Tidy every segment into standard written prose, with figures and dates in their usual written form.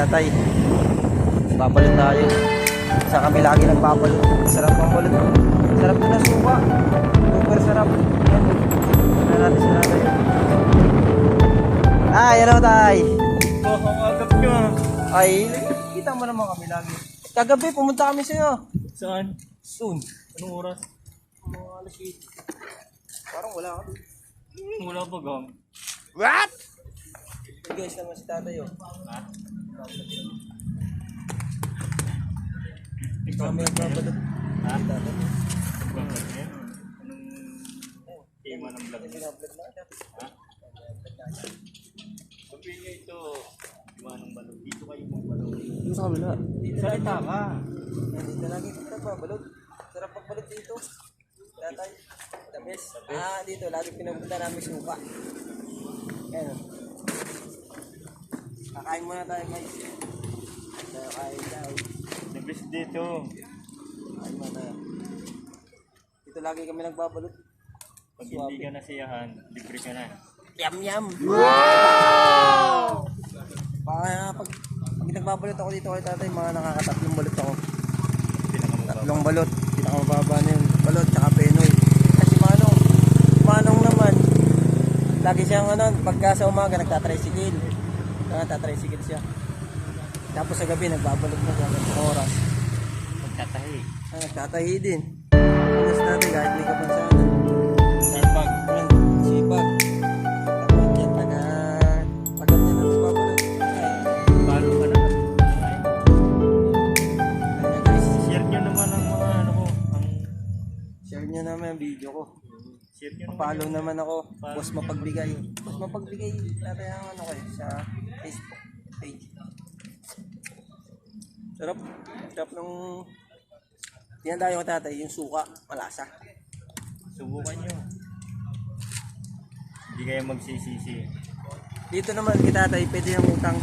tatay. Babalot tayo. Sa kami lagi nagbabalot. Sarap ang balot. Sarap na suka. Super sarap. Yan. Ano natin sa tatay. Hello tay. Agap nyo. Ay, kita mo naman kami lagi. Kagabi pumunta kami sa'yo. Saan? Soon. Anong oras? Mga alas 8. Parang wala ka doon. Wala pa gang. What? Hey guys naman si tatay oh. Ha? Ikaw kami nagbabalot. Ha? Si tatay. Bakit yan? Anong tema ng vlog niya? Binablog na natin. Ha? Sabihin niyo ito, iwanang balog. Dito kayo magbalog. Dito sa kabila. Salita ka. Dito lagi kami nagbabalot. Sarap magbalot dito. Tatay. The best. Dito lagi pinapunta namin suka. Ayan. Kakain muna tayo guys. Kakain daw. The best dito. Kakain muna tayo. Dito lagi kami nagbabalot. Pag hindi ka nasiyahan, libre ka na. Yum yum! Wow! Pag nagbabalot ako dito kay tatay, mga nakakatatlong balot ako. Tatlong balot. Pinakamababa na yun. Balot tsaka penoy. Kasi Manong naman, lagi siyang pagka sa umaga nagtatricycle. Nagtatricycle siya. Tapos sa gabi nagbabalot na siya ng oras. Magtatahi. Nagtatahi din. Tapos natin kahit may kapansanan. Sipag. Sipag. Tapos yan pag niya na nagbabalot. Balo ka na. Kaya guys, Share nyo naman ang mga ano ko. share niyo naman ang video ko. Share nyo naman. Follow naman ako. Boss Mapagbigay. Boss Mapagbigay. Tatay ang sa Facebook page. Sarap. Sarap nung yan tayo tatay, yung suka, malasa. Subukan nyo. Hindi kayo magsisisi. Dito naman kita tatay, pwede yung utang.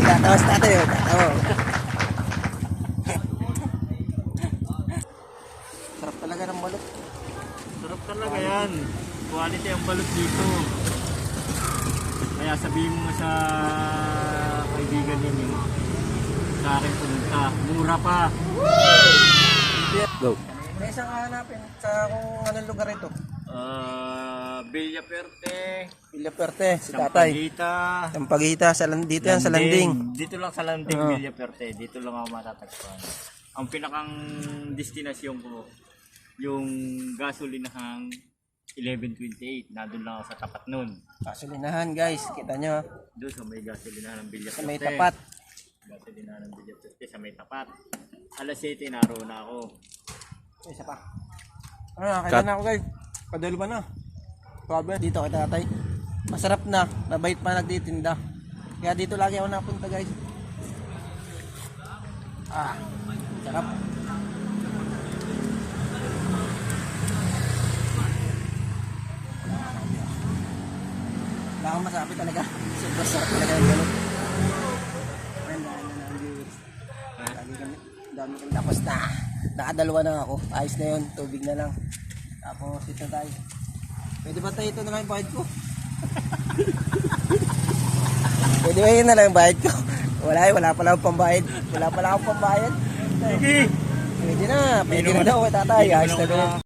Tatawas tatay, tatawa. Sarap talaga ng balot. Sarap talaga yan. Quality ang balot dito. Kaya sabihin mo sa kaibigan ninyo, sa akin pumunta. Mura pa. Go. May isang hahanapin sa kung anong lugar ito. Villa Perte. Villa Perte, si tatay. Sampaguita. Sampaguita, dito yan sa landing. Dito lang sa landing, Villa Perte. Dito lang ako matatagpuan. Ang pinakang destinasyon ko, yung gasolinahang 1128. Nandun lang ako sa tapat nun. Gasolinahan guys, kita nyo. Doon sa may gasolinahan ng Villa Perte. Sa may tapat. Gasolinahan ng Villa Perte sa may tapat. Alas 7, naroon na ako. Isa pa. Kailan na ako guys. Padalo pa na. Problem dito kay tatay. Masarap na, mabait pa nagtitinda. Kaya dito lagi ako napunta guys. Sarap. Wala akong masabi talaga. Super sarap talaga yung ganun. Dami kami. Tapos na. Nakadalawa na ako. Ayos na yun. Tubig na lang. Tapos ito tayo. Pwede ba tayo ito na lang yung bayad ko? Pwede ba yun na lang yung bayad ko? Wala pala akong pambayad. Wala pala akong pambayad. Sige! Pwede na daw tatay. Ayos na doon.